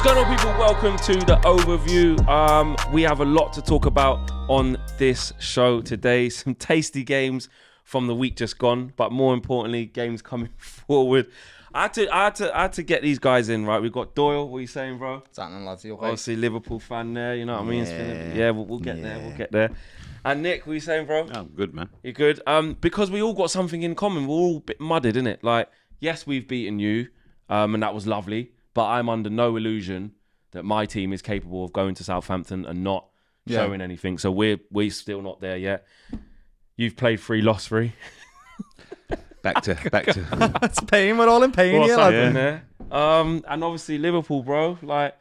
What's going on, people? Welcome to the overview. We have a lot to talk about on this show today. Some tasty games from the week just gone, but more importantly, games coming forward. I had to get these guys in, right? We've got Doyle. What are you saying, bro? Tottenham lads, you okay? Obviously, Liverpool fan there. You know what I mean? We'll get there. We'll get there. And Nick, what are you saying, bro? I'm good, man. You're good. Because we all got something in common. We're all a bit mudded, innit? Like, yes, we've beaten you, and that was lovely. But I'm under no illusion that my team is capable of going to Southampton and not showing anything. So we're still not there yet. You've played 3, lost 3. Back to. It's pain. We're all in pain here. There. And obviously Liverpool, bro. Like,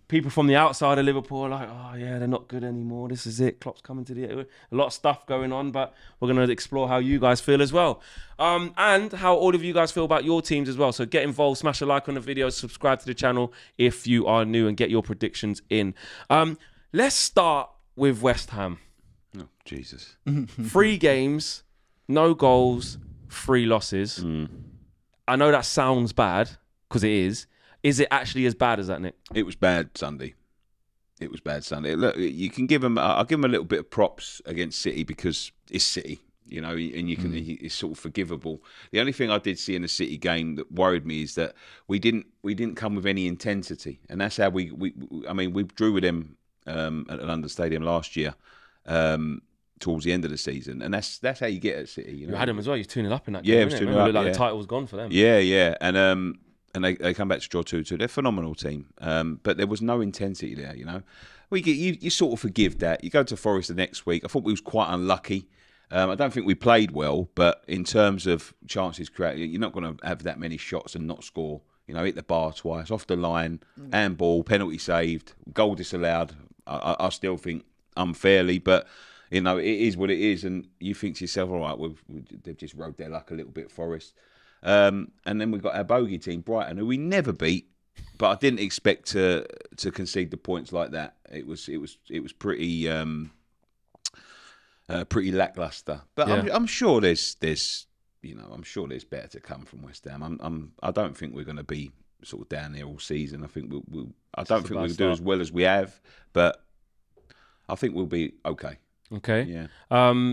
people from the outside of Liverpool are like, oh yeah, they're not good anymore. This is it. Klopp's coming to a lot of stuff going on, but we're going to explore how you guys feel as well. And how all of you guys feel about your teams as well. So get involved, smash a like on the video, subscribe to the channel if you are new, and get your predictions in. Let's start with West Ham. Oh, Jesus. 3 games, no goals, 3 losses. I know that sounds bad, because it is. Is it actually as bad as that, Nick? It was bad Sunday. It was bad Sunday. Look, you can give them. I'll give them a little bit of props against City because it's City, you know, and you can. It's sort of forgivable. The only thing I did see in the City game that worried me is that we didn't come with any intensity, and that's how we drew with them at London Stadium last year. Towards the end of the season, and that's how you get at City. You know? You had them as well. You're 2-0 up in that game. It was 2-0 up. Like the title was gone for them. Yeah, and they come back to draw 2-2. They're a phenomenal team, but there was no intensity there. You know, you sort of forgive that. You go to Forest the next week. I thought we was quite unlucky. I don't think we played well, but in terms of chances created, you're not going to have that many shots and not score. You know, hit the bar twice, off the line, handball, penalty saved, goal disallowed. I still think unfairly, but you know, it is what it is, and you think to yourself, all right, they've just rode their luck a little bit, Forest. And then we've got our bogey team, Brighton, who we never beat, but I didn't expect to concede the points like that. It was pretty pretty lackluster. But yeah. I'm sure there's I'm sure there's better to come from West Ham. I don't think we're going to be sort of down there all season. I think I don't think we'll do as well as we have, but I think we'll be okay. Okay. Yeah.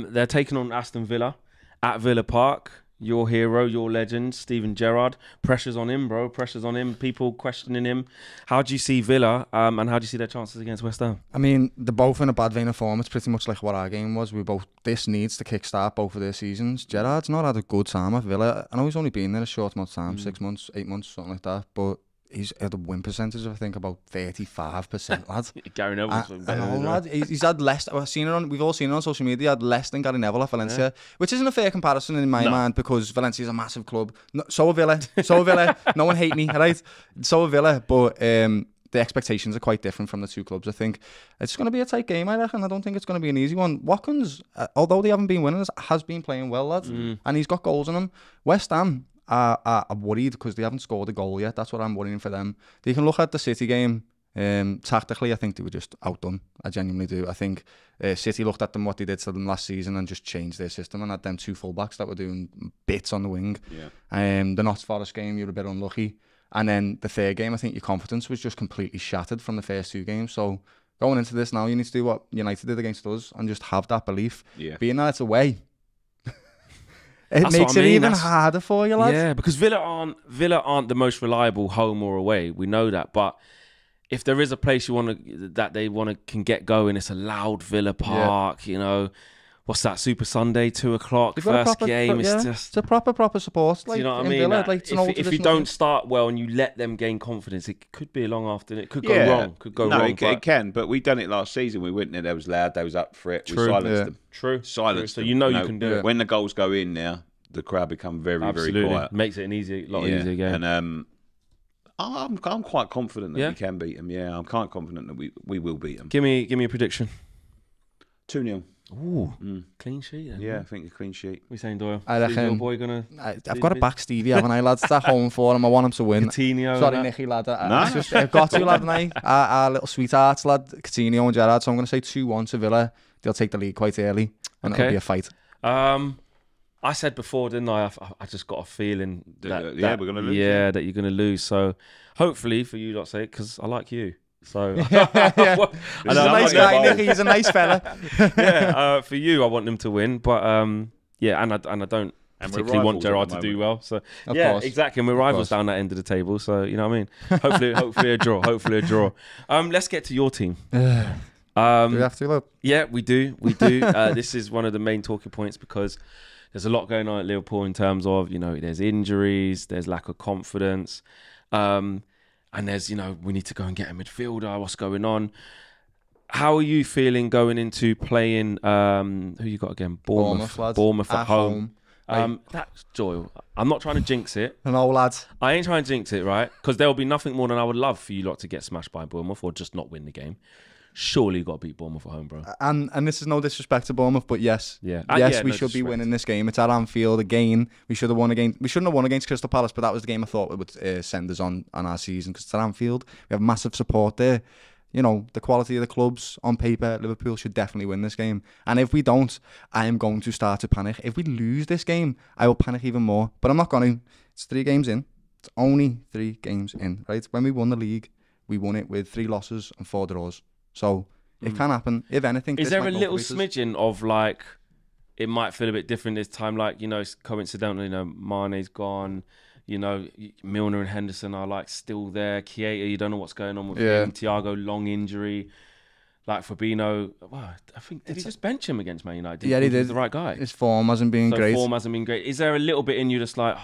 They're taking on Aston Villa at Villa Park. Your hero, your legend, Steven Gerrard. Pressure's on him, bro. Pressure's on him. People questioning him. How do you see Villa, and how do you see their chances against West Ham? I mean, they're both in a bad vein of form. It's pretty much like what our game was. This needs to kickstart both of their seasons. Gerrard's not had a good time at Villa. I know he's only been there a short amount of time, 6 months, 8 months, something like that, but he's had a win percentage of, I think, about 35%, lad. Gary Neville's I know, lad. He's had less. We've all seen it on social media. He had less than Gary Neville at Valencia, which isn't a fair comparison in my mind, because Valencia's a massive club. No, so are Villa. No one hate me, right? So are Villa, but the expectations are quite different from the two clubs. I think it's going to be a tight game, I reckon. I don't think it's going to be an easy one. Watkins, although they haven't been winners, has been playing well, lads, and he's got goals in him. West Ham are worried because they haven't scored a goal yet. That's what I'm worrying for them. They can look at the City game. Tactically, I think they were just outdone. I genuinely do. I think City looked at them, what they did to them last season, and just changed their system and had them 2 fullbacks that were doing bits on the wing. Yeah. The Notts Forest game, you were a bit unlucky. And then the third game, I think your confidence was just completely shattered from the first 2 games. So going into this now, you need to do what United did against us and just have that belief. Yeah. Being that it's away, it makes it even harder for you, lads. Yeah, because Villa aren't the most reliable home or away. We know that, but if there is a place can get going, it's a loud Villa Park. Yeah. You know, what's that? Super Sunday, 2 o'clock, first game. It's a proper support. Like, do you know what I mean? Villa, like, if you don't start well and you let them gain confidence, it could be a long afternoon. It could go wrong. Could go wrong. It can. But we done it last season. We went there. They was loud. They was up for it. We silenced them. Silenced them. So you know you can do it. When the goals go in now, the crowd become very, very quiet. Makes it a lot easier game. And I'm quite confident that we can beat them. Yeah, I'm quite confident that we will beat them. Give me a prediction. 2-0. Ooh, clean sheet. Then, yeah, I think a clean sheet. What are you saying, Doyle? I reckon. Your boy gonna? I've got to back Stevie, haven't I, lads? It's at home for him. I want him to win. Coutinho. Sorry, Nicky, lad. I've got to, lad, and our little sweethearts, lad, Coutinho and Gerrard. So I'm going to say 2-1 to Villa. They'll take the lead quite early, and it'll be a fight. I said before, didn't I? I just got a feeling that we're going to lose. Yeah, that you're going to lose. So hopefully for you, say because I like you. So He's a nice guy, Nicky. He's a nice fella. For you, I want them to win, but yeah, and I don't particularly want Gerrard to do well. So Of yeah, course. exactly. And we're rivals down that end of the table. So you know what I mean. Hopefully a draw. Hopefully a draw. Let's get to your team. Do we have to look? Yeah, we do. This is one of the main talking points because there's a lot going on at Liverpool in terms of, there's injuries, there's lack of confidence, and there's, we need to go and get a midfielder. What's going on? How are you feeling going into playing? Who you got again? Bournemouth. Lads. Bournemouth at home. Right. That's Doyle. I'm not trying to jinx it. No, lads. I ain't trying to jinx it, right? Because there will be nothing more than I would love for you lot to get smashed by Bournemouth or just not win the game. Surely you got to beat Bournemouth at home, bro. And this is no disrespect to Bournemouth, but yes, we should be winning this game. It's at Anfield again. We should have won against. We shouldn't have won against Crystal Palace, but that was the game I thought would send us on our season because it's at Anfield. We have massive support there. The quality of the clubs on paper, Liverpool should definitely win this game. And if we don't, I am going to start to panic. If we lose this game, I will panic even more. But I'm not going to. It's 3 games in. It's only 3 games in, right? When we won the league, we won it with 3 losses and 4 draws. So it can happen. If anything, is there a little smidgen of like it might feel a bit different this time? Like it's coincidental. Mane's gone. Milner and Henderson are like still there. Keita, you don't know what's going on with him. Thiago, long injury. Like Fabinho, I think did he just bench him against Man United? Yeah, he did. He's the right guy. His form hasn't been great. Form hasn't been great. Is there a little bit in you that's like,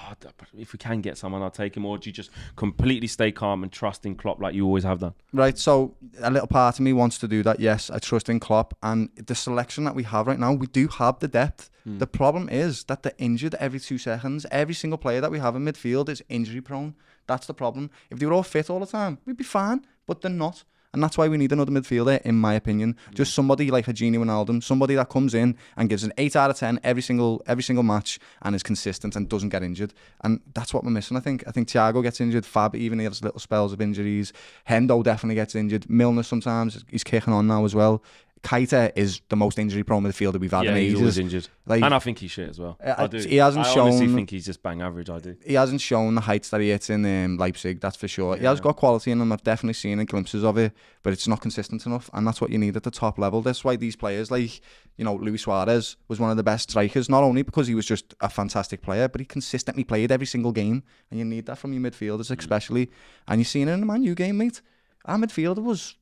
if we can get someone, I'll take him, or do you just completely stay calm and trust in Klopp like you always have done? Right. So a little part of me wants to do that. Yes, I trust in Klopp, and the selection that we have right now, we do have the depth. The problem is that they're injured every 2 seconds. Every single player that we have in midfield is injury prone. That's the problem. If they were all fit all the time, we'd be fine, but they're not. And that's why we need another midfielder, in my opinion. Just somebody like a Gini Wijnaldum, somebody that comes in and gives an 8 out of 10 every single match and is consistent and doesn't get injured. And that's what we're missing, I think. I think Thiago gets injured. Fab even has little spells of injuries. Hendo definitely gets injured. Milner sometimes, he's kicking on now as well. Keita is the most injury-prone midfielder we've had in ages. He's always injured. And I think he's shit as well. I do. He hasn't shown. I honestly think he's just bang average. I do. He hasn't shown the heights that he hits in Leipzig, that's for sure. He has got quality in him. I've definitely seen glimpses of it, but it's not consistent enough, and that's what you need at the top level. That's why these players like, Luis Suarez was one of the best strikers, not only because he was just a fantastic player, but he consistently played every single game, and you need that from your midfielders especially. And you've seen it in the Man U game, mate. Our midfielder was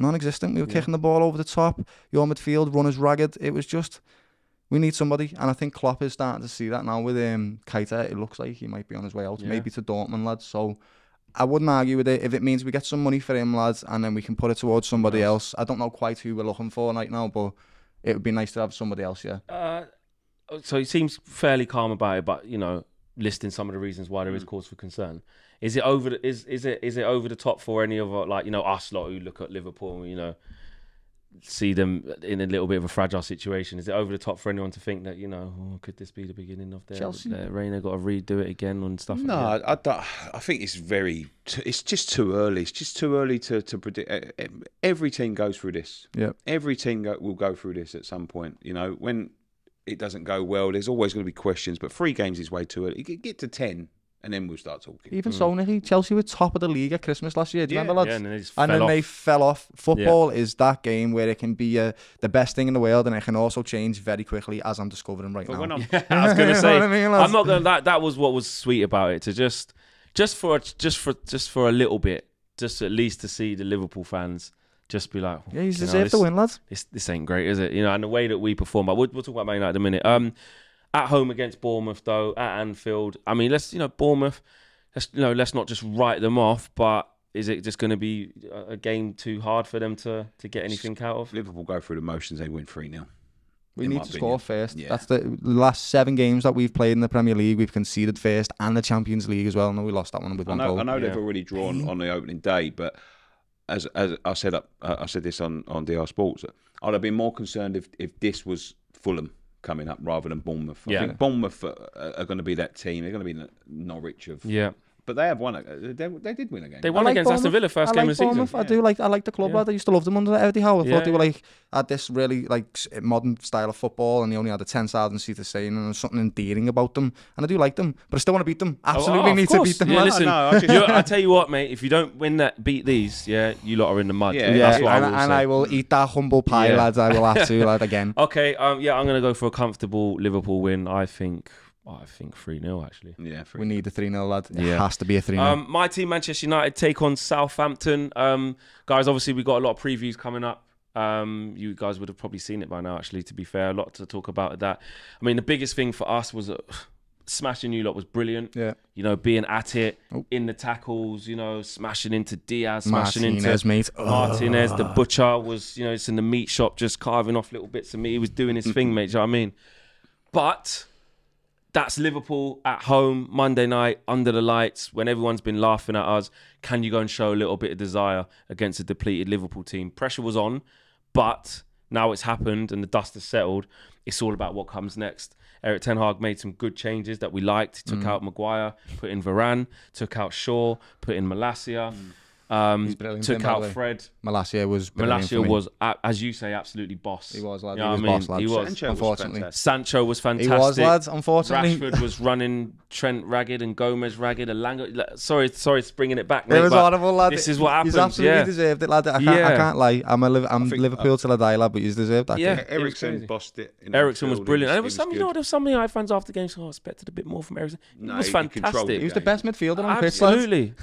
non-existent. We were kicking the ball over the top. Your midfield runners ragged. It was just, we need somebody, and I think Klopp is starting to see that now with Keita. It looks like he might be on his way out, maybe to Dortmund, lads. So I wouldn't argue with it if it means we get some money for him, lads, and then we can put it towards somebody else. I don't know quite who we're looking for right now, but it would be nice to have somebody else. So he seems fairly calm about it, but listing some of the reasons why there is cause for concern. Is it over? Is it over the top for any of us lot who look at Liverpool and see them in a little bit of a fragile situation? Is it over the top for anyone to think that could this be the beginning of Chelsea? Reina got to redo it again and stuff? No, I don't. I think it's it's just too early. It's just too early to predict. Every team goes through this. Yeah. Every team will go through this at some point. When it doesn't go well, there's always going to be questions. But 3 games is way too early. Get to 10. And then we'll start talking. Even so, Nicky, Chelsea were top of the league at Christmas last year. Do you remember, lads? Yeah, and then they fell off. Football is that game where it can be the best thing in the world, and it can also change very quickly, as I'm discovering right now. I was going to say, I'm not going. That was what was sweet about it. To just for a little bit, just at least to see the Liverpool fans just be like, yeah, you deserve the win, lads. This ain't great, is it? And the way that we perform. But we'll talk about Man United in a minute. At home against Bournemouth, though, at Anfield. I mean, Bournemouth. Let's not just write them off. But is it just going to be a game too hard for them to get anything out of? Liverpool go through the motions. They win 3-0. We need to score first. Yeah. That's the last 7 games that we've played in the Premier League. We've conceded first, and the Champions League as well. No, we lost that one with 1 goal. I know they've already drawn on the opening day, but as I said I said this on DR Sports, I'd have been more concerned if this was Fulham coming up rather than Bournemouth. I think Bournemouth are going to be that team. They're going to be the Norwich of But they have won. They did win a game. They won against Aston Villa first game of the season. I like the club. I used to love them under Eddie Howe. I thought they were had this really modern style of football, and they only had a 10,000 seater scene, and there's something endearing about them. And I do like them, but I still want to beat them. Absolutely need to beat them. Yeah, listen, I tell you what, mate. If you don't beat these, you lot are in the mud. Yeah, that's what I will eat that humble pie, lads. I will have to, lad, again. Okay, I'm gonna go for a comfortable Liverpool win. I think 3-0 actually. Yeah, we need a 3-0, lad. It has to be a 3-0. My team, Manchester United, take on Southampton. Guys, obviously we got a lot of previews coming up. You guys would have probably seen it by now, actually, to be fair. A lot to talk about at that. I mean, the biggest thing for us was smashing you lot was brilliant. Yeah. You know, being at it, in the tackles, you know, smashing into Diaz, smashing into Martinez. The butcher was, you know, it's in the meat shop just carving off little bits of meat. He was doing his thing, mate. Do you know what I mean? But that's Liverpool at home, Monday night, under the lights, when everyone's been laughing at us. Can you go and show a little bit of desire against a depleted Liverpool team? Pressure was on, but now it's happened and the dust has settled. It's all about what comes next. Erik ten Hag made some good changes that we liked. He took out Maguire, put in Varane, took out Shaw, put in Malacia. Took out Fred. Malacia was as you say, absolutely boss. He was, lad. You know he was boss, lad. He was, unfortunately. Sancho was fantastic. He was, lads, unfortunately. Rashford was running Trent ragged and Gomez ragged. Sorry, bringing it back, mate. It was horrible, lad. This is what happens. He's absolutely deserved it, lad. I can't lie. I'm Liverpool till I die, lad, but he's deserved that. Yeah, Eriksen bossed it. Eriksen was brilliant. And there was some, there was some United fans after games who expected a bit more from Eriksen. He was fantastic. He was the best midfielder on the pitch, absolutely.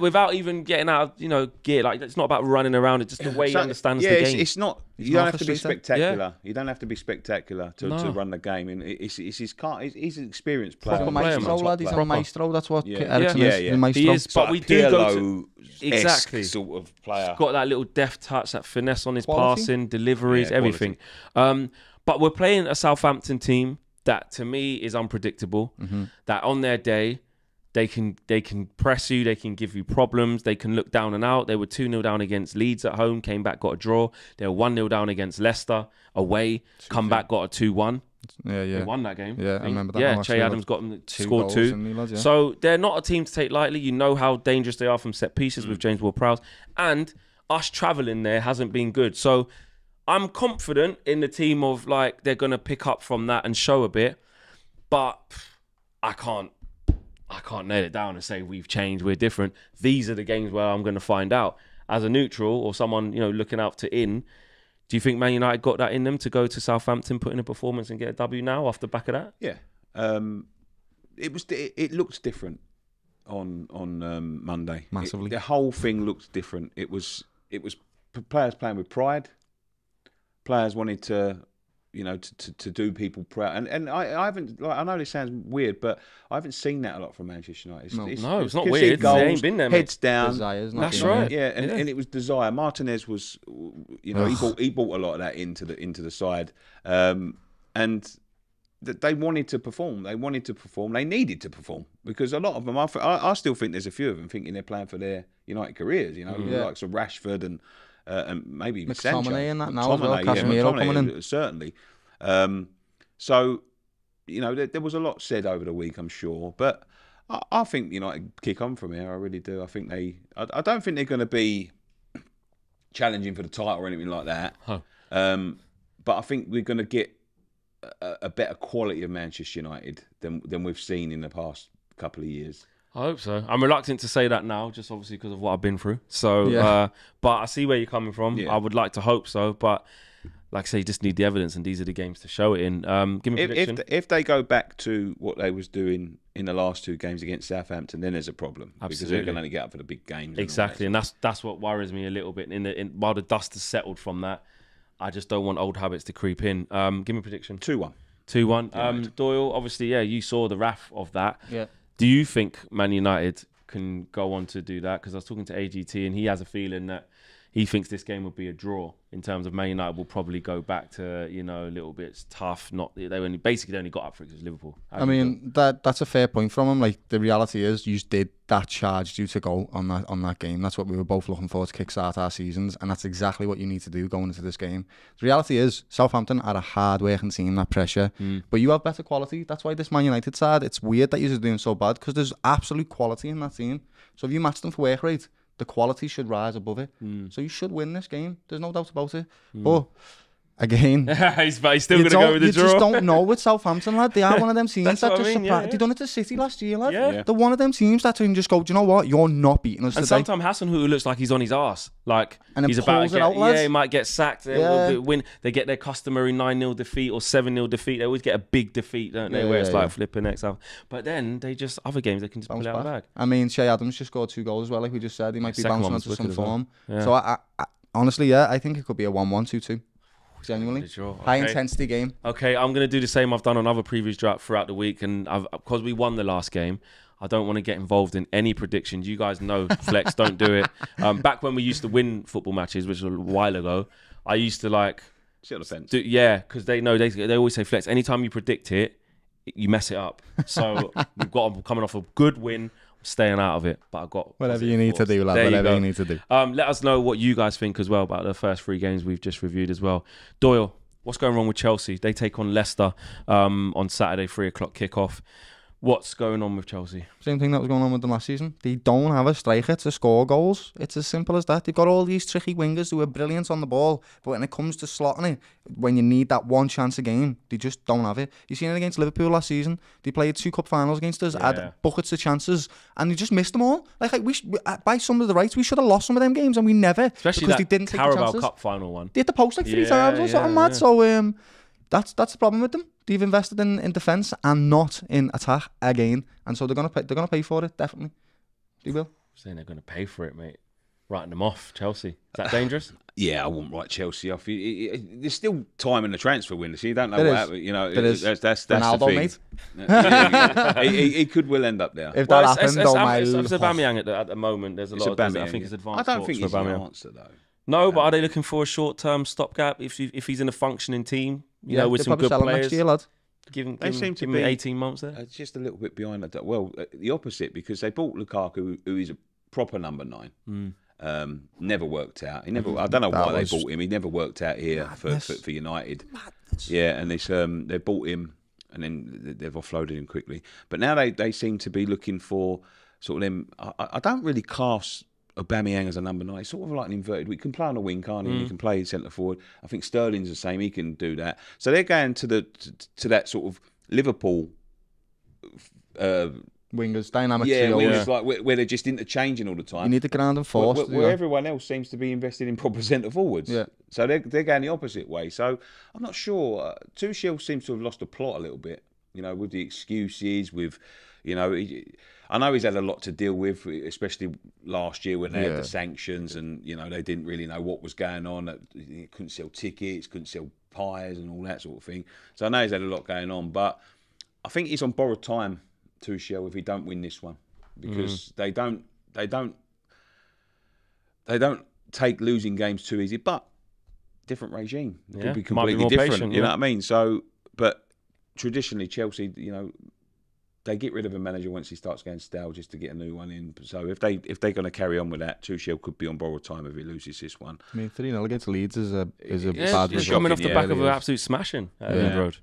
Without even getting out of, gear. Like, it's not about running around. It's just the way he understands the game. It's not. You don't have to be spectacular. Yeah. You don't have to be spectacular to run the game. And he's he's an experienced player. Proper maestro, lad. He's a maestro. That's what Eriksen is. Maestro. He is. But we do go to exactly sort of player. He's got that little deft touch, that finesse on his passing, deliveries, everything. But we're playing a Southampton team that, to me, is unpredictable. That on their day, they can press you, they can give you problems, they can look down and out. They were 2-0 down against Leeds at home, came back, got a draw. They were 1-0 down against Leicester away, come back, got a 2-1. They won that game. Yeah, I remember that. Yeah, Che Adams got them, scored 2. So they're not a team to take lightly. You know how dangerous they are from set pieces with James Ward-Prowse. And us travelling there hasn't been good. So I'm confident in the team of, like, they're going to pick up from that and show a bit. But I can't nail it down and say we've changed, we're different. These are the games where I'm going to find out. As a neutral or someone, you know, looking out to do you think Man United got that in them to go to Southampton, put in a performance and get a W now off the back of that? Yeah. It looked different on Monday. Massively. The whole thing looked different. It was players playing with pride. Players wanted to, you know, to do people proud. And I haven't, like, I know this sounds weird, but I haven't seen that a lot from Manchester United. It's not weird. Goals, they ain't been there, mate. Heads down. That's right. Yeah, and it was desire. Martinez was, you know, he brought a lot of that into the side. And they wanted to perform. They needed to perform because a lot of them, I still think there's a few of them thinking they're playing for their United careers, you know, like some Rashford and maybe even Sancho. McTominay in that now as well. Casemiro coming in. Certainly. So, you know, there was a lot said over the week, I'm sure. But I think United kick on from here. I really do. I think I don't think they're going to be challenging for the title or anything like that. But I think we're going to get a better quality of Manchester United than we've seen in the past couple of years. I hope so. I'm reluctant to say that now, just obviously because of what I've been through. So, but I see where you're coming from. I would like to hope so, but like I say, you just need the evidence, and these are the games to show it in. Give me a prediction. If they go back to what they was doing in the last 2 games against Southampton, then there's a problem. Absolutely. Because they're going to only get up for the big games. Exactly, and that's what worries me a little bit. While the dust has settled from that, I just don't want old habits to creep in. Give me a prediction. 2-1. 2-1. Doyle, obviously, you saw the wrath of that. Yeah. Do you think Man United can go on to do that? Because I was talking to AGT and he has a feeling that, he thinks this game will be a draw in terms of Man United will probably go back to, you know, a little bit tough. Not they only got up for it because Liverpool. I mean, that's a fair point from him. Like, the reality is, you did that charged you to go on that game. That's what we were both looking for to kickstart our seasons, and that's exactly what you need to do going into this game. The reality is, Southampton are a hard-working team, that pressure, but you have better quality. That's why this Man United side, it's weird that you're doing so bad, because there's absolute quality in that team. So if you match them for work rate, the quality should rise above it. So you should win this game. There's no doubt about it. But again, he's still going to go with the draw. You just don't know with Southampton, lad. They are one of them teams that just surprise. Yeah. They done it to City last year, lad. Yeah. They're one of them teams that can just go, do you know what? You're not beating us and today. sometimes Hasenhuttl looks like he's on his arse. Like, and he's about to get, lads. he might get sacked. Yeah. Win. They get their customary 9-0 defeat or 7-0 defeat. They always get a big defeat, don't they? Where it's like flipping next up. But then they just, other games, they can just pull it out of the bag. I mean, Shea Adams just scored 2 goals as well, like we just said. He might be bouncing onto some form. Well. Yeah. So I honestly, I think it could be a 1-1, 2-2. Genuinely. High intensity game. Okay, I'm going to do the same I've done on other previews throughout the week. And because we won the last game, I don't want to get involved in any predictions. You guys know, Flex, don't do it. Back when we used to win football matches, which was a while ago, I used to like... Sit on the fence. Because they know, they always say, Flex, anytime you predict it, you mess it up. So I'm coming off a good win, staying out of it, but I've got whatever you need to do, lad. Whatever you need to do. Let us know what you guys think as well about the first 3 games we've just reviewed as well. Doyle, what's going wrong with Chelsea? They take on Leicester on Saturday, 3:00 kickoff. What's going on with Chelsea? Same thing that was going on with them last season. They don't have a striker to score goals. It's as simple as that. They've got all these tricky wingers who are brilliant on the ball, but when it comes to slotting it, when you need that one chance a game, they just don't have it. You seen it against Liverpool last season. They played 2 cup finals against us, had buckets of chances, and they just missed them all. Like by some of the rights, we should have lost some of them games, and we never, especially because that they didn't take the chances. Carabao Cup final one. They hit the post like 3 times or something mad. So that's the problem with them. They've invested in defence and not in attack again, and so they're gonna pay for it, definitely. They will. Saying they're gonna pay for it, mate. Writing them off, Chelsea. Is that dangerous? Yeah, I wouldn't write Chelsea off. There's still time in the transfer window, so you don't know what happens. You know, that's Ronaldo, the thing. Mate. He could well end up there. If that happened, it's Aubameyang at the moment. There's a lot of things that I think it's advanced. I don't think it's he's the answer though. No, but are they looking for a short-term stopgap if he's in a functioning team? You know, with some good players. Next year, lad. Give him 18 months there. It's just a little bit behind that. Well, the opposite, because they bought Lukaku, who is a proper number 9. Never worked out. He never. I don't know why they bought him. He never worked out here for United. Madness. Yeah, and they bought him, and then they've offloaded him quickly. But now they seem to be looking for sort of them. I don't really class Aubameyang as a number 9. He's sort of like an inverted. We can play on a wing, can't he? He can play centre forward. I think Sterling's the same. He can do that. So they're going to that sort of Liverpool wingers, dynamic trio. Wingers like where they're just interchanging all the time. You need the ground and force. Where everyone else seems to be invested in proper centre forwards. Yeah. So they're going the opposite way. So I'm not sure. Tuchel seems to have lost the plot a little bit. You know, with the excuses, with, you know, I know he's had a lot to deal with, especially last year when they had the sanctions and, you know, they didn't really know what was going on. He couldn't sell tickets, couldn't sell pies and all that sort of thing. So I know he's had a lot going on, but I think he's on borrowed time, Tuchel, if he don't win this one, because they don't take losing games too easy. But different regime, it could be completely different. Patient, you know what I mean? So, but traditionally Chelsea, you know, they get rid of a manager once he starts going stale just to get a new one in. So if they're going to carry on with that, Tuchel could be on borrowed time if he loses this one. I mean, 3-0 against Leeds is a bad result. Coming off the back of an absolute smashing at Ellen Road.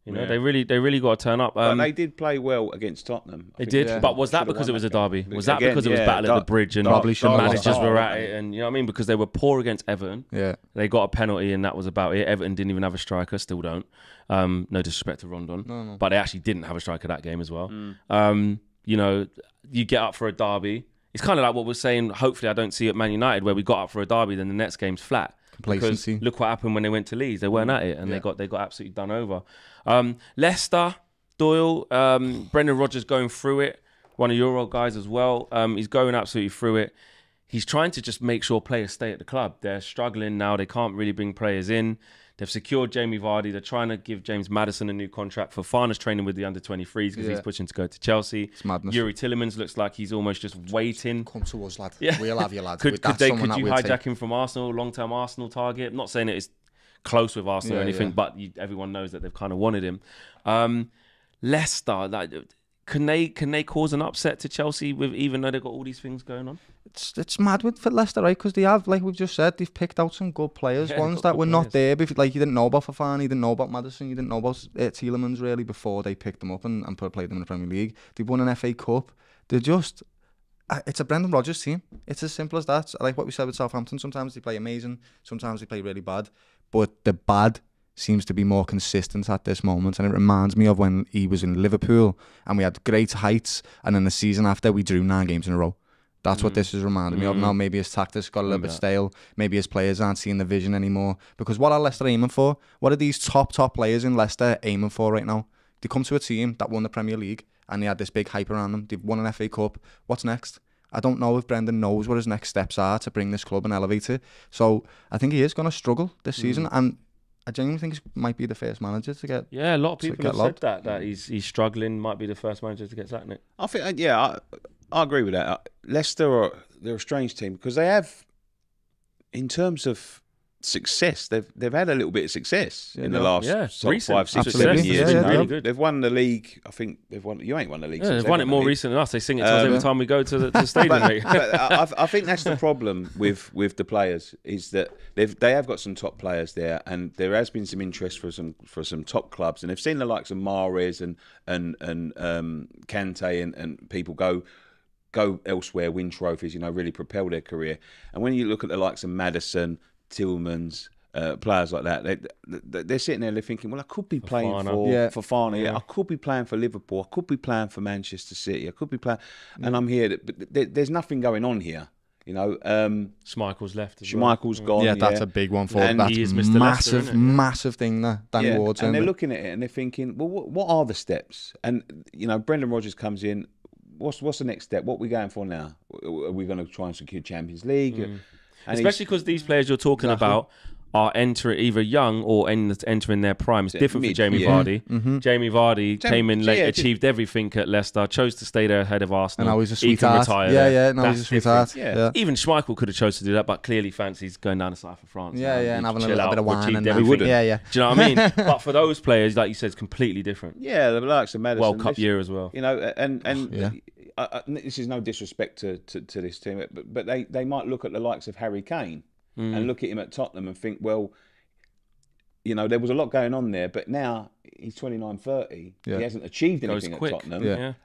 You know, they really got to turn up. But they did play well against Tottenham. They did, but was that because it was a derby? Was that because it was battle at the bridge and the managers were at it? And you know what I mean? Because they were poor against Everton. Yeah, they got a penalty and that was about it. Everton didn't even have a striker, still don't. No disrespect to Rondon, but they actually didn't have a striker that game as well. You know, you get up for a derby. It's kind of like what we're saying. Hopefully, I don't see at Man United where we got up for a derby, then the next game's flat. Complacency. Because look what happened when they went to Leeds. They weren't at it, and they got absolutely done over. Leicester, Doyle, Brendan Rodgers going through it. One of your old guys as well. He's going absolutely through it. He's trying to just make sure players stay at the club. They're struggling now. They can't really bring players in. They've secured Jamie Vardy. They're trying to give James Maddison a new contract. Fofana's training with the under-23s because he's pushing to go to Chelsea. It's madness. Yuri Tillemans looks like he's almost just waiting. Come to us, lad. Yeah. We'll have you, lad. Could you we'll hijack him from Arsenal, long-term Arsenal target? I'm not saying it's close with Arsenal or anything, but everyone knows that they've kind of wanted him. Leicester, like, can they cause an upset to Chelsea with even though they've got all these things going on? It's mad for Leicester, right? Because they have, like we've just said, they've picked out some good players, ones that were not there before. Like, you didn't know about Fofana, you didn't know about Maddison, you didn't know about Tielemans really before they picked them up and played them in the Premier League. They've won an FA Cup. They're just... It's a Brendan Rodgers team. It's as simple as that. Like what we said with Southampton, sometimes they play amazing, sometimes they play really bad. But the bad seems to be more consistent at this moment, and it reminds me of when he was in Liverpool and we had great heights, and then the season after we drew 9 games in a row. That's what this is reminding me of now. Maybe his tactics got a little bit stale. Maybe his players aren't seeing the vision anymore. Because what are Leicester aiming for? What are these top players in Leicester aiming for right now? They come to a team that won the Premier League and they had this big hype around them. They've won an FA Cup. What's next? I don't know if Brendan knows what his next steps are to bring this club and elevate it. So I think he is going to struggle this season, and I genuinely think he might be the first manager to get. Yeah, a lot of people have lobbed. said that he's struggling. Might be the first manager to get sacked, Nick. I think, I agree with that. Leicester they're a strange team because they have, in terms of success, they've had a little bit of success in the last sort of 5, 6, 7 years. Really good. They've won the league. I think they've won. You ain't won the league. Yeah, since they've won it more recent than us. They sing it to us every time we go to the stadium. but I think that's the problem with the players is that they have got some top players there, and there has been some interest for some top clubs, and they've seen the likes of Mahrez and Kante and people go elsewhere, win trophies, really propel their career. And when you look at the likes of Maddison, Tielemans, players like that, they're sitting there, they're thinking, well, I could be playing for Fofana, I could be playing for Liverpool, I could be playing for Manchester City, I could be playing, and I'm here. But there's nothing going on here. Schmeichel's left. Schmeichel's gone. Yeah, that's a big one for them. That's he is Mr. massive, Leicester, massive thing there. Danny Ward's and they're looking at it and they're thinking, well, what are the steps? And Brendan Rodgers comes in. What's the next step? What are we going for now? Are we going to try and secure Champions League? And especially because these players you're talking about are entering either young or entering their prime. It's different for Jamie Vardy. Mm-hmm. Jamie Vardy came in late, achieved everything at Leicester, chose to stay there ahead of Arsenal. And now he's a sweetheart. Now he's a sweetheart. Yeah. Even Schmeichel could have chose to do that, but clearly fancies going down the side for France. And having a little bit of wine and everything. Do you know what I mean? But for those players, like you said, it's completely different. Yeah, the likes of Maddison. World Cup year as well. This is no disrespect to this team, but they might look at the likes of Harry Kane and look at him at Tottenham and think, well, there was a lot going on there, but now he's 29, 30. He hasn't achieved anything at Tottenham.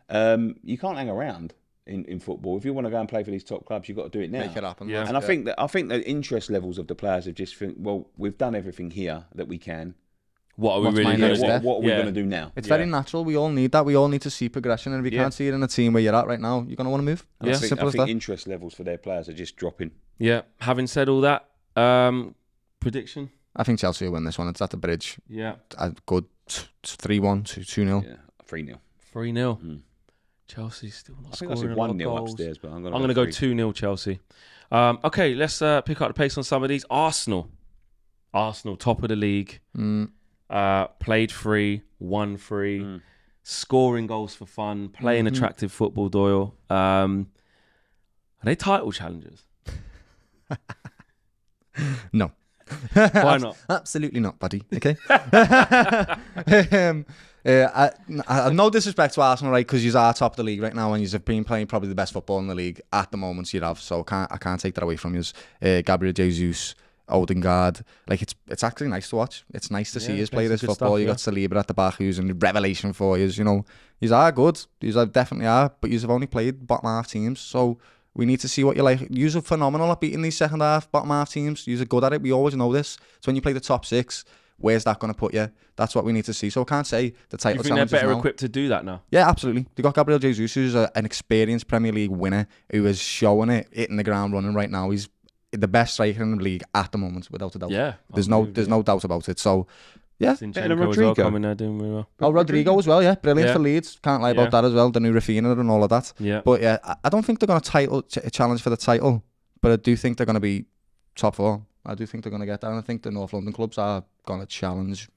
You can't hang around in football. If you want to go and play for these top clubs, you've got to do it now. Make it happen. And I think the interest levels of the players have just think, well, we've done everything here that we can. What are we really going to do? What are we going to do now? It's very natural. We all need that. We all need to see progression. And if you can't see it in a team where you're at right now, you're going to want to move. I think interest levels for their players are just dropping. Yeah. Having said all that, prediction? I think Chelsea will win this one. It's at the bridge. Yeah. A good 3-1, 2-0. Yeah, 3-0. 3-0. Chelsea's still not scoring. I think I said 1-0 upstairs, but I'm going to go 2-0 Chelsea. Okay, let's pick up the pace on some of these. Arsenal, top of the league. Played free, won free, scoring goals for fun, playing attractive football, Doyle. Are they title challengers? No. Why not? Absolutely not, buddy. Okay. No disrespect to Arsenal, right? Because you are top of the league right now, and you've been playing probably the best football in the league at the moment. You have, so I can't take that away from you. Gabriel Jesus, Odegaard, like it's actually nice to watch. It's nice to see you play this football. You got Saliba at the back, who's a revelation for you. These are good. These definitely are, but you've only played bottom half teams, so we need to see what you like. You're phenomenal at beating these second half bottom half teams. You're good at it. We always know this. So when you play the top 6, where's that going to put you? That's what we need to see. So I can't say the title. You think they're better equipped to do that now? Yeah, absolutely. They got Gabriel Jesus, who's an experienced Premier League winner, who is showing it, hitting the ground running right now. He's the best striker in the league at the moment, without a doubt. Yeah, there's no doubt about it. So, yeah. And Rodrigo coming there doing really well. Oh, Rodrigo as well, yeah, brilliant for Leeds. Can't lie about that as well. The new Rafinha and all of that. Yeah, but yeah, I don't think they're going to challenge for the title, but I do think they're going to be top 4. I do think they're going to get that, and I think the North London clubs are going to challenge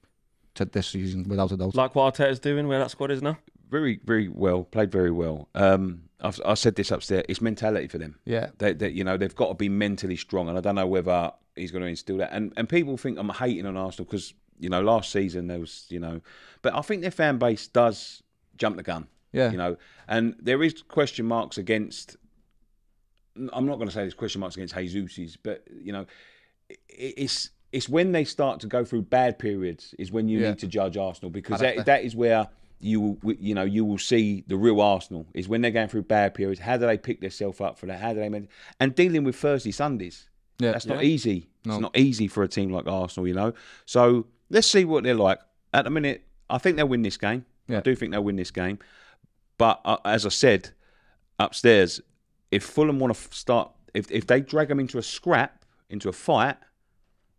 to this season without a doubt. Like what Arteta's doing, where that squad is now? Very, very well. Played very well. I said this upstairs. It's mentality for them. Yeah. They've got to be mentally strong, and I don't know whether he's going to instill that. And people think I'm hating on Arsenal because, last season there was, but I think their fan base does jump the gun. Yeah. And there is question marks against. I'm not going to say there's question marks against Jesus's, but it's when they start to go through bad periods is when you need to judge Arsenal, because that is where you will see the real Arsenal is when they're going through bad periods. How do they pick themselves up for that? How do they and dealing with Thursday, Sundays? Yeah, that's not easy. No. It's not easy for a team like Arsenal, So let's see what they're like. At the minute, I think they'll win this game. Yeah. I do think they'll win this game. But as I said upstairs, if Fulham want to start, if they drag them into a scrap, into a fight,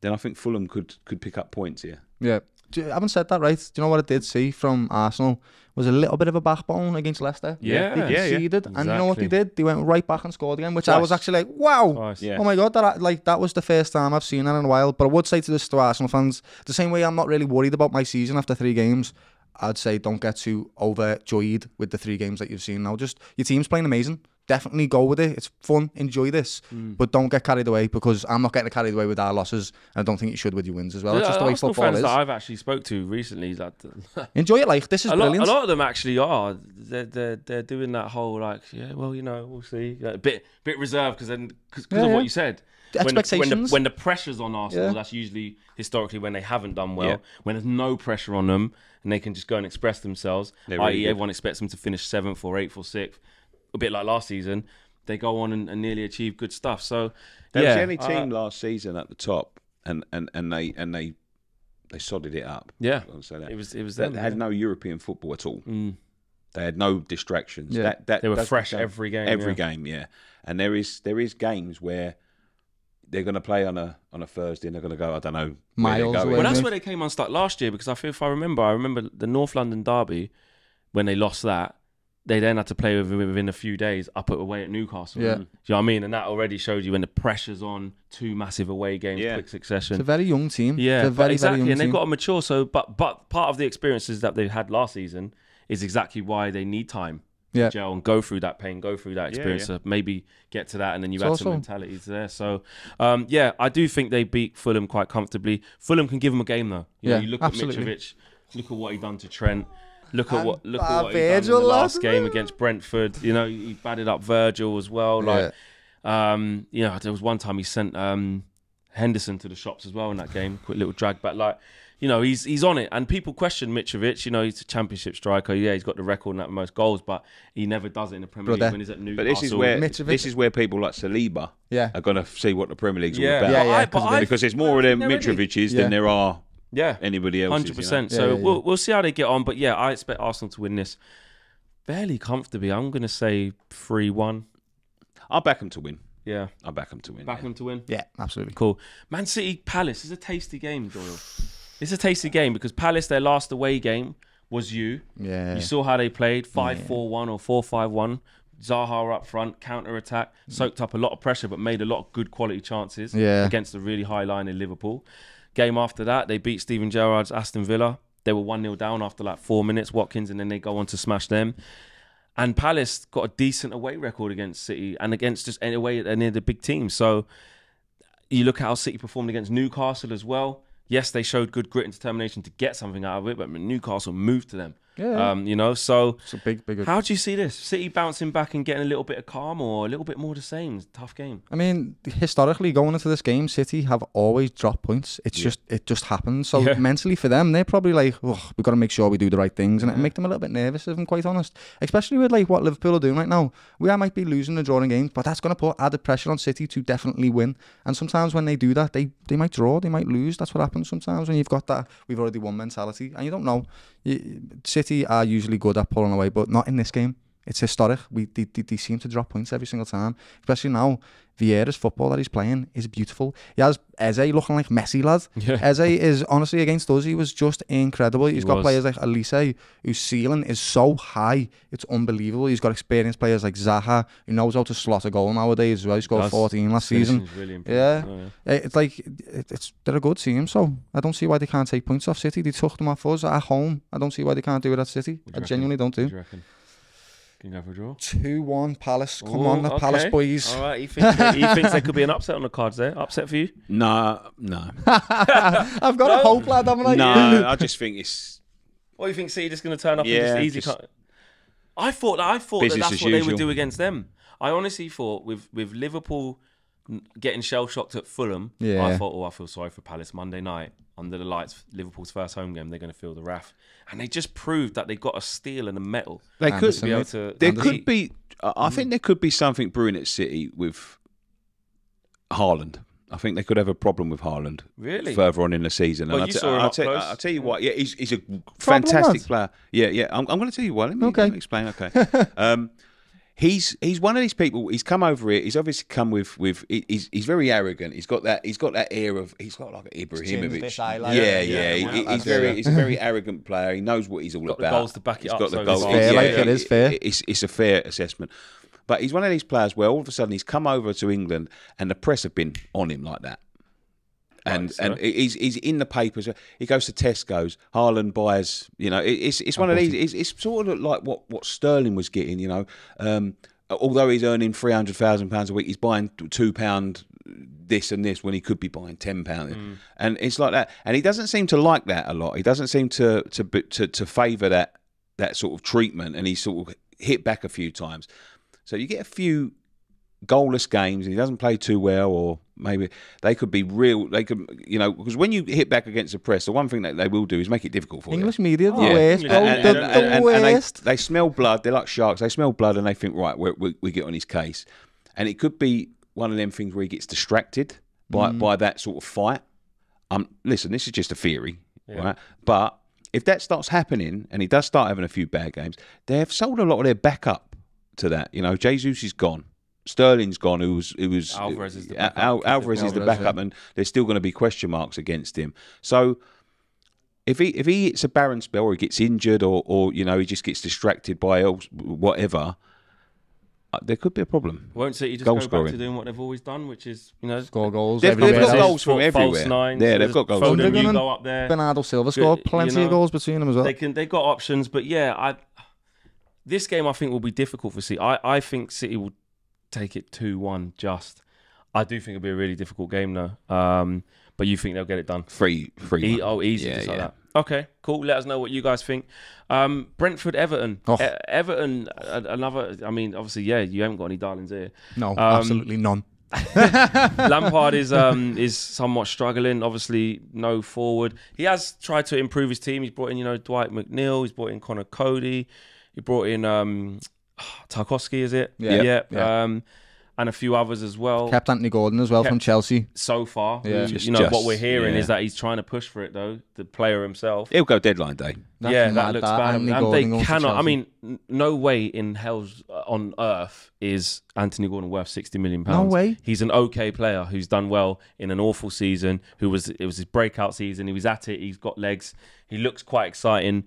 then I think Fulham could pick up points here. Yeah. Having said that, right, do you know what I did see from Arsenal was a little bit of a backbone against Leicester. Yeah. They conceded, Exactly. and you know what they did? They went right back and scored again, which I was actually like, wow, oh my God, that was the first time I've seen that in a while. But I would say to Arsenal fans, the same way I'm not really worried about my season after 3 games, I'd say don't get too overjoyed with the 3 games that you've seen now. Just, your team's playing amazing. Definitely go with it. It's fun. Enjoy this. But don't get carried away, because I'm not getting carried away with our losses, and I don't think you should with your wins as well. It's just the way football fans is. that I've actually spoke to recently, that enjoy it. Like, this is brilliant. A lot of them actually are. They're doing that whole we'll see. A bit reserved because of what you said. Expectations. When the pressure's on Arsenal, that's usually historically when they haven't done well. Yeah. When there's no pressure on them and they can just go and express themselves, i.e. everyone expects them to finish 7th or 8th or 6th. A bit like last season, they go on and nearly achieve good stuff. So there was the only team last season at the top, and they sodded it up. Yeah, it was them. They had no European football at all. They had no distractions. Yeah. They were fresh every game. Every game, yeah. And there is games where they're going to play on a Thursday and they're going to go, I don't know, miles away. Well, that's where they came unstuck last year, because I remember the North London derby when they lost that. They then had to play within a few days up away at Newcastle. Yeah. Do you know what I mean? And that already shows you when the pressure's on, 2 massive away games, quick succession. It's a very young team. Yeah, it's a very, exactly. Very young and they've team. got to mature. So, but part of the experiences that they've had last season is exactly why they need time to gel and go through that pain, go through that experience, to maybe get to that, and then you add some mentalities there. So, I do think they beat Fulham quite comfortably. Fulham can give them a game though. You look absolutely. at Mitrovic, look at what he done to Trent. Look at what he done in the last game against Brentford. He batted up Virgil as well. There was one time he sent Henderson to the shops as well in that game. Quick little drag back. He's on it. And people question Mitrovic. He's a championship striker. Yeah, he's got the record and that most goals, but he never does it in the Premier League when he's at Newcastle. But this is where people like Saliba are going to see what the Premier League's all about. Because there's more of them Mitrovic's than there are. Yeah, anybody else? 100%. So we'll see how they get on. But I expect Arsenal to win this fairly comfortably. I'm going to say 3-1. I'll back them to win. Yeah, I'll back them to win. Back them to win. Yeah, absolutely. Cool. Man City Palace is a tasty game, Doyle. It's a tasty game because Palace, their last away game was you. Yeah. You saw how they played 5-4-1 or 4-5-1. Zaha up front, counter attack, soaked up a lot of pressure, but made a lot of good quality chances against a really high line in Liverpool. Game after that, they beat Steven Gerrard's Aston Villa. They were 1-0 down after 4 minutes, Watkins, and then they go on to smash them. And Palace got a decent away record against City and against just any away any of the big teams. So you look at how City performed against Newcastle as well. Yes, they showed good grit and determination to get something out of it, but Newcastle moved to them. Yeah. So it's a big. How do you see this? City bouncing back and getting a little bit of calm, or a little bit more the same? It's a tough game. I mean, historically, going into this game, City have always dropped points. It just happens. So mentally for them, they're probably like, oh, we've got to make sure we do the right things, and it make them a little bit nervous, if I'm quite honest. Especially with what Liverpool are doing right now. We might be losing and drawing games, but that's going to put added pressure on City to definitely win. And sometimes when they do that, they might draw, they might lose. That's what happens sometimes when you've got that we've already won mentality, and you don't know. City are usually good at pulling away, but not in this game. It's historic. They seem to drop points every single time, especially now. Vieira's football that he's playing is beautiful. He has Eze looking like Messi, lad. Yeah. Eze is, honestly, against us, he was just incredible. He's got players like Elise, whose ceiling is so high, it's unbelievable. He's got experienced players like Zaha, who knows how to slot a goal nowadays as well. He scored 14 last season. Really yeah. It's like, they're a good team, so I don't see why they can't take points off City. They took them off us at home. I don't see why they can't do it at City. I genuinely don't do. What do you reckon? Can you go for a draw? 2-1 Palace. Come on, the Palace boys. All right, he thinks there could be an upset on the cards there. Upset for you? No. I've got a hope, lad, haven't I? No, I just think it's... What do you think, City just going to turn up and just easy cut? I thought that's what they would do against them. I honestly thought with Liverpool getting shell-shocked at Fulham, I thought, I feel sorry for Palace Monday night. Under the lights, Liverpool's first home game, they're going to feel the wrath. And they just proved that they got a steel and a metal. They could be able to... There could be... I think there could be something brewing at City with Haaland. I think they could have a problem with Haaland. Really? Further on in the season. Well, and I'll tell you what, he's a fantastic player. Yeah. I'm going to tell you what. Let me explain. Okay. He's one of these people. He's come over here. He's obviously come with. He's very arrogant. He's got that air of. He's got like an Ibrahimovic. He's a very arrogant player. He knows what he's all about. The goals to back it up. He's got the goals. It is fair. It's a fair assessment. But he's one of these players where all of a sudden he's come over to England and the press have been on him like that. And he's in the papers. He goes to Tesco's. Haaland buys. It's one of these. It's sort of like what Sterling was getting. Although he's earning £300,000 a week, he's buying £2 this and this when he could be buying £10. And it's like that. And he doesn't seem to like that a lot. He doesn't seem to favour that sort of treatment. And he's sort of hit back a few times. So you get a few goalless games and he doesn't play too well, or maybe they could be real. They could, because when you hit back against the press, the one thing that they will do is make it difficult for English you. media, the worst, bro. The worst. And they smell blood. They're like sharks. They smell blood and they think, right, we get on his case. And it could be one of them things where he gets distracted by that sort of fight. Listen, this is just a theory, right? But if that starts happening and he does start having a few bad games, they have sold a lot of their backup to that. Jesus is gone. Sterling's gone. Who was Alvarez is the backup. Alvarez is the backup, and there's still going to be question marks against him. So if he hits a barren spell, or he gets injured, or he just gets distracted by whatever, there could be a problem. Won't City just go back to doing what they've always done, which is score goals? They've got goals from everywhere. False nines, they've got goals. Foden, you go up there. Bernardo Silva scored plenty of goals between them as well. They got options, but this game I think will be difficult for City. I think City will take it 2-1 just. I do think it'll be a really difficult game though. But you think they'll get it done? 3-1. Easy, just like that. Okay, cool. Let us know what you guys think. Brentford, Everton. Everton, another. I mean, obviously, you haven't got any darlings here. No, absolutely none. Lampard is somewhat struggling. Obviously, no forward. He has tried to improve his team. He's brought in, Dwight McNeil. He's brought in Connor Cody. He brought in Tarkowski, is it? Yeah. And a few others as well. Kept Anthony Gordon as well from Chelsea. So far. Yeah. What we're hearing is that he's trying to push for it, though, the player himself. He'll go deadline day. That looks bad. And they cannot. I mean, no way in hell's on earth is Anthony Gordon worth £60 million. No way. He's an okay player who's done well in an awful season, it was his breakout season. He was at it. He's got legs. He looks quite exciting.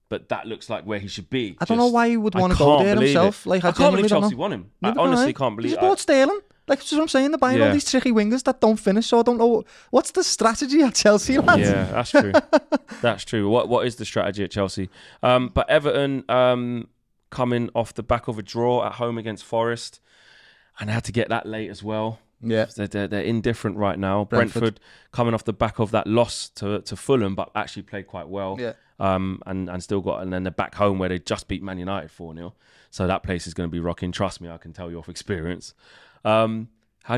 But that looks like where he should be. I don't know why he would want to go there himself. I can't believe Chelsea won him. I honestly can't believe it. He's bought Sterling. That's what I'm saying. They're buying all these tricky wingers that don't finish. So I don't know. What's the strategy at Chelsea, lads? Yeah, that's true. That's true. What is the strategy at Chelsea? But Everton coming off the back of a draw at home against Forest. And they had to get that late as well. Yeah, they're indifferent right now. Brentford coming off the back of that loss to Fulham, but actually played quite well. Yeah. And still got, and then they're back home where they just beat Man United 4-0. So that place is going to be rocking. Trust me, I can tell you off experience. How do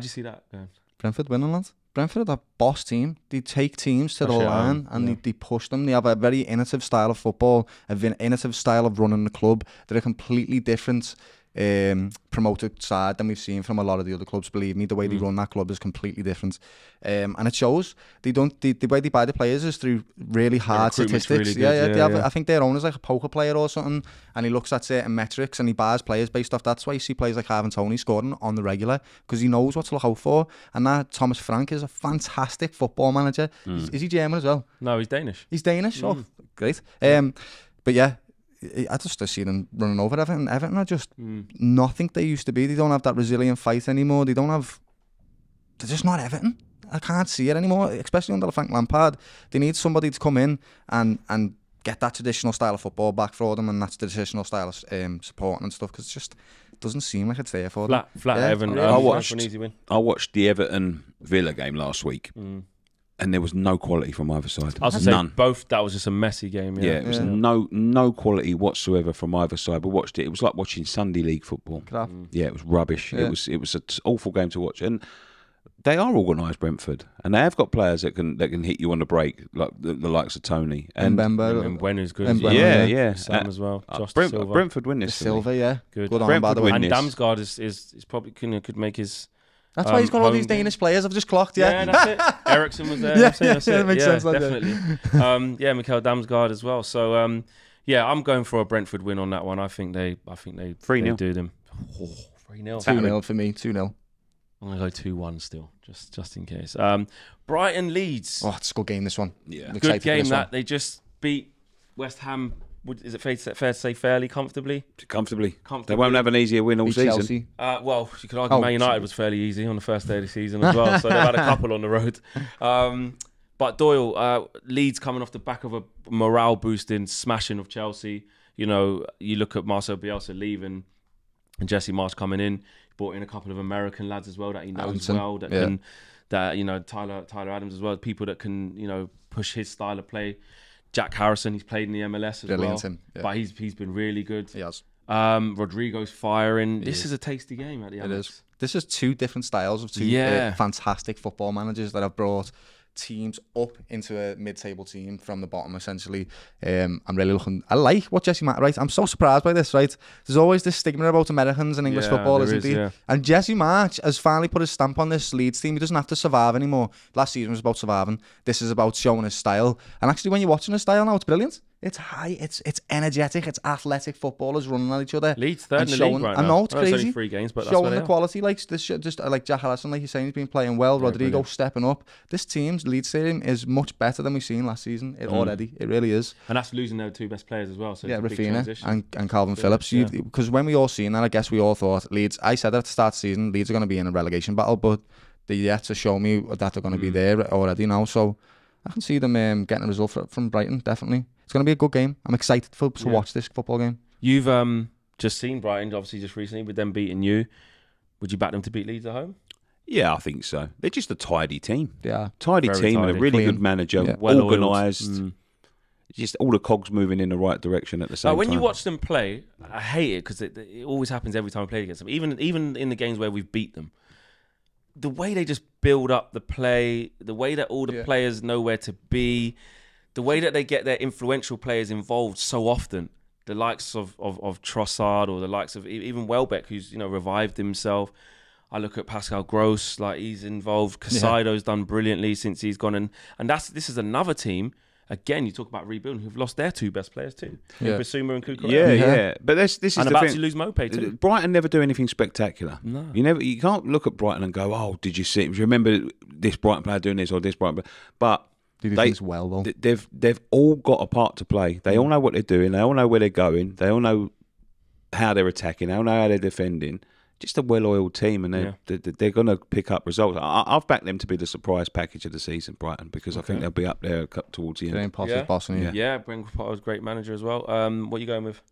you see that going? Brentford winning, lads. Brentford are a boss team. They take teams to the line and they push them. They have a very innovative style of football, an innovative style of running the club. They're a completely different promoted side than we've seen from a lot of the other clubs. Believe me, the way they run that club is completely different, and it shows. They don't the way they buy the players is through really hard statistics. Really good. They have, I think their owner's like a poker player or something, and he looks at certain metrics and he buys players based off that. That's why you see players like Ivan Toney scoring on the regular, because he knows what to look out for. And that Thomas Frank is a fantastic football manager. Is he German as well? No, he's Danish. He's Danish. Oh, great. But yeah, I just see them running over Everton. Everton are just nothing they used to be. They don't have that resilient fight anymore. They're just not Everton. I can't see it anymore, especially under Frank Lampard. They need somebody to come in and get that traditional style of football back for them, and that's the traditional style of supporting and stuff, because it just doesn't seem like it's there for them. Flat Everton. I watched the Everton Villa game last week, and there was no quality from either side. I was none. Both. That was just a messy game. Yeah, it was no quality whatsoever from either side. We watched it. It was like watching Sunday League football. Yeah, it was rubbish. Yeah. It was an awful game to watch, and they are organised, Brentford, and they have got players that can hit you on the break, like the likes of Tony and Mbemba is good. Sam as well. Brentford win this. Silva, good on, by the way. And Damsgaard is probably could make his. That's why he's got all these Danish players. I've just clocked. Yeah, that's it. Eriksson was there. That's it. It makes sense. Definitely. Mikael Damsgaard as well. So I'm going for a Brentford win on that one. I think they 3-0 do them. 3-0. 2-0 for me. 2-0. I'm going to go 2-1 still, just in case. Brighton Leeds. Oh, it's a good game, this one. Yeah. Good game that. They just beat West Ham. Is it fair to say fairly comfortably? Comfortably. They won't have an easier win all season. Chelsea. Well, you could argue Man United was fairly easy on the first day of the season as well, so they've had a couple on the road. But Doyle, Leeds coming off the back of a morale-boosting smashing of Chelsea. You know, you look at Marcel Bielsa leaving and Jesse Marsch coming in. He brought in a couple of American lads as well that he knows well. Tyler Adams as well. People that can, push his style of play. Jack Harrison, he's played in the MLS as well. But he's been really good. He has. Rodrigo's firing. This is a tasty game at the end. It is. This is two different styles of two fantastic football managers that have brought teams up into a mid-table team from the bottom, essentially. I'm really looking. I like what Jesse Marsch. Right, I'm so surprised by this. Right, there's always this stigma about Americans and English football, isn't there? Yeah. And Jesse Marsch has finally put his stamp on this Leeds team. He doesn't have to survive anymore. Last season was about surviving. This is about showing his style. And actually, when you're watching his style now, it's brilliant. It's high, it's energetic, it's athletic footballers running at each other. Leeds third in the league right now. I know, it's crazy. It's only 3 games, but that's showing the quality, like this, just like Jack Harrison, like you're saying, he's been playing well. Rodrigo brilliant. Stepping up. This Leeds team is much better than we've seen last season. It really is. And that's losing their 2 best players as well. So Rafinha and Calvin Phillips. Because when we all seen that, I guess we all thought Leeds. I said at the start of the season, Leeds are going to be in a relegation battle, but they're yet to show me that they're going to be there already now. So I can see them getting a result from Brighton, definitely. It's going to be a good game. I'm excited to watch this football game. You've just seen Brighton, obviously, just recently, with them beating you. Would you back them to beat Leeds at home? Yeah, I think so. They're just a tidy team. Yeah. Tidy team and a really good manager, well organised. Just all the cogs moving in the right direction at the same time. When you watch them play, I hate it because it always happens every time we play against them. Even in the games where we've beat them. The way they just build up the play, the way that all the players know where to be, the way that they get their influential players involved so often, the likes of Trossard or the likes of even Welbeck, who's revived himself. I look at Pascal Gross, like he's involved. Casaido's done brilliantly since he's gone, and this is another team. Again, you talk about rebuilding, who've lost their 2 best players too, Bissouma and Cucurella. Yeah. But this is and the about thing. to lose Mopé too. Brighton never do anything spectacular. No, you can't look at Brighton and go, "Oh, did you see? Do you remember this Brighton player doing this or this Brighton?" But they do things well though. They've all got a part to play. They all know what they're doing. They all know where they're going. They all know how they're attacking. They all know how they're defending. Just a well-oiled team, and they're going to pick up results. I've backed them to be the surprise package of the season, Brighton, because I think they'll be up there towards the end. Graham Potter's bossing you. Yeah, Graham Potter's a great manager as well. What are you going with?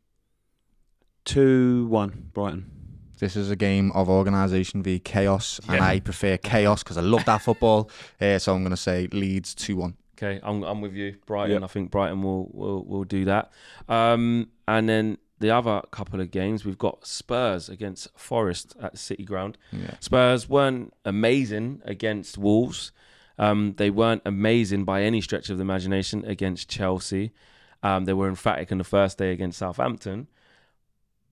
2-1, Brighton. This is a game of organisation v chaos, and I prefer chaos because I love that football. So I'm going to say Leeds 2-1. Okay, I'm with you, Brighton. Yep. I think Brighton will do that. And then the other couple of games, we've got Spurs against Forest at the City Ground. Yeah. Spurs weren't amazing against Wolves. They weren't amazing by any stretch of the imagination against Chelsea. They were emphatic on the first day against Southampton.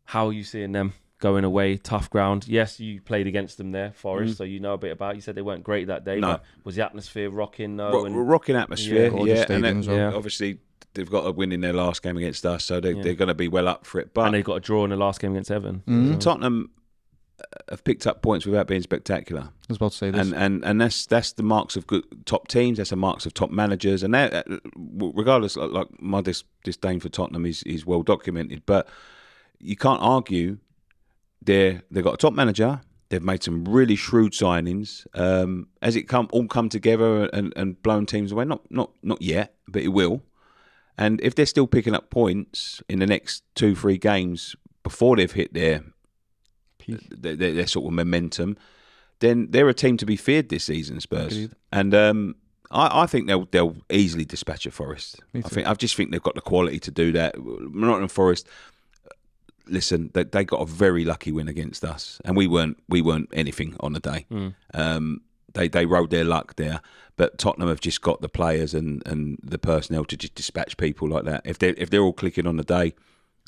How are you seeing them going away, tough ground. Yes, you played against them there, Forest, so you know a bit about it. You said they weren't great that day, but was the atmosphere rocking? No, rocking atmosphere, stadium as well. Obviously they've got to win in their last game against us, so they're going to be well up for it. But and they got a draw in the last game against Everton. Tottenham have picked up points without being spectacular. I was about to say this. And that's the marks of good top teams. That's the marks of top managers. And that, regardless, like my disdain for Tottenham is well documented. But you can't argue. They've got a top manager. They've made some really shrewd signings. Has it all come together and blown teams away? Not yet, but it will. And if they're still picking up points in the next 2-3 games before they've hit their sort of momentum, then they're a team to be feared this season, Spurs. Agreed. And I think they'll easily dispatch a Forest. I just think they've got the quality to do that. Nottingham Forest. Listen, they got a very lucky win against us, and we weren't anything on the day. They rode their luck there, but Tottenham have just got the players and the personnel to just dispatch people like that. If they're all clicking on the day,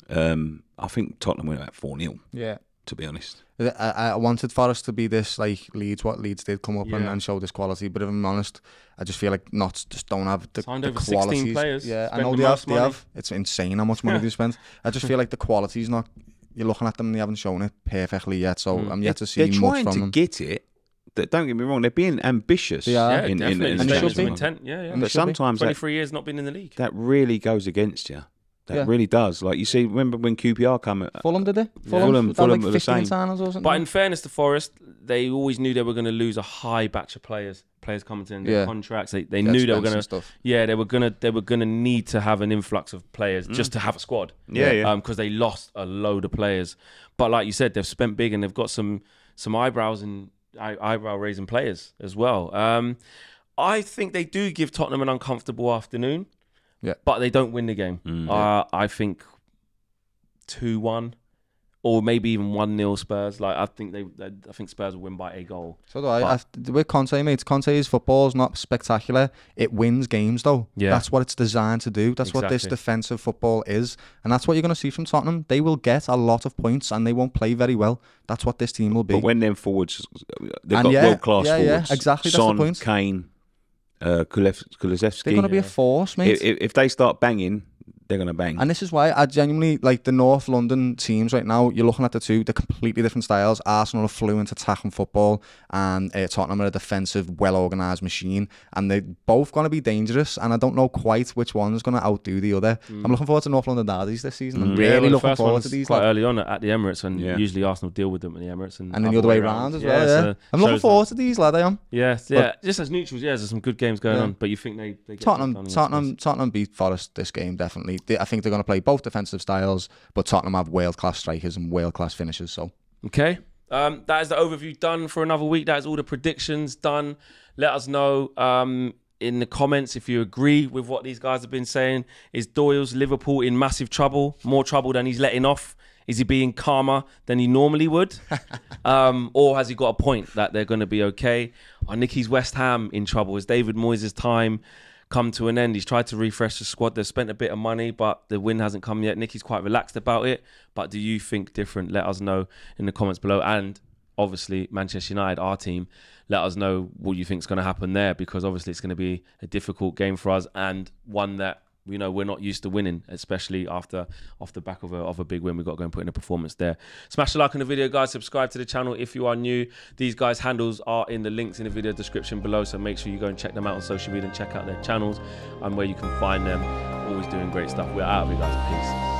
I think Tottenham win about 4-0. Yeah, to be honest. I wanted Forest to be this like Leeds, what Leeds did come up and show this quality. But if I'm honest, I just feel like Notts just don't have the over qualities. 16 players. Yeah, I know they have. It's insane how much money they've spent. I just feel like the quality's not. You're looking at them and they haven't shown it perfectly yet. So I'm yet to see much from them. They're trying to get it. Don't get me wrong, they're being ambitious. They are. In intent. Yeah. But sometimes 23 years not been in the league. That really goes against you. That really does. Like you see, remember when QPR come? Fulham did it. Fulham like were the same. But in fairness to Forest, they always knew they were going to lose a high batch of players. Players coming to end their contracts. They knew they were going to. Yeah, they were going to need to have an influx of players just to have a squad. Yeah. Because they lost a load of players. But like you said, they've spent big and they've got some eyebrow raising players as well. I think they do give Tottenham an uncomfortable afternoon. Yeah, but they don't win the game. I think 2-1, or maybe even 1-0 Spurs. Like I think Spurs will win by a goal. So do I. With Conte, mate. Conte's football is not spectacular. It wins games though. Yeah, that's what it's designed to do. That's what this defensive football is, and that's what you're going to see from Tottenham. They will get a lot of points, and they won't play very well. That's what this team will be. But when them forwards, they've got world class forwards. Yeah, exactly. Son, that's the point. Kane. Kulusevski. They're going to be a force, mate. If they start banging, they're going to bang. And this is why I genuinely like the North London teams right now. You're looking at the two, they're completely different styles. Arsenal are fluent attacking football, and Tottenham are a defensive, well-organised machine. And they're both going to be dangerous, and I don't know quite which one's going to outdo the other. I'm looking forward to North London derbies this season. I'm really looking forward to these. Quite early on at the Emirates, and usually Arsenal deal with them at the Emirates. And then the other way around as well, So I'm looking forward to these, lad, I am. Yeah. Just as neutrals, there's some good games going on, but you think they get Tottenham beat Forest this game, definitely. I think they're going to play both defensive styles, but Tottenham have world-class strikers and world-class finishers. So okay, that is the overview done for another week. That is all the predictions done. Let us know in the comments if you agree with what these guys have been saying. Is Doyle's Liverpool in massive trouble? More trouble than he's letting off? Is he being calmer than he normally would? Or has he got a point that they're going to be okay? Are Nicky's West Ham in trouble? Is David Moyes' time come to an end? He's tried to refresh the squad. They've spent a bit of money, but the win hasn't come yet. Nicky's quite relaxed about it. But do you think different? Let us know in the comments below. And obviously, Manchester United, our team, let us know what you think is going to happen there, because obviously it's going to be a difficult game for us, and one that we're not used to winning, especially off the back of a big win. We've got to go and put in a performance there. Smash the like on the video, guys. Subscribe to the channel if you are new. These guys' handles are in the links in the video description below, so make sure you go and check them out on social media and check out their channels and where you can find them. Always doing great stuff. We're out of it, guys. Peace.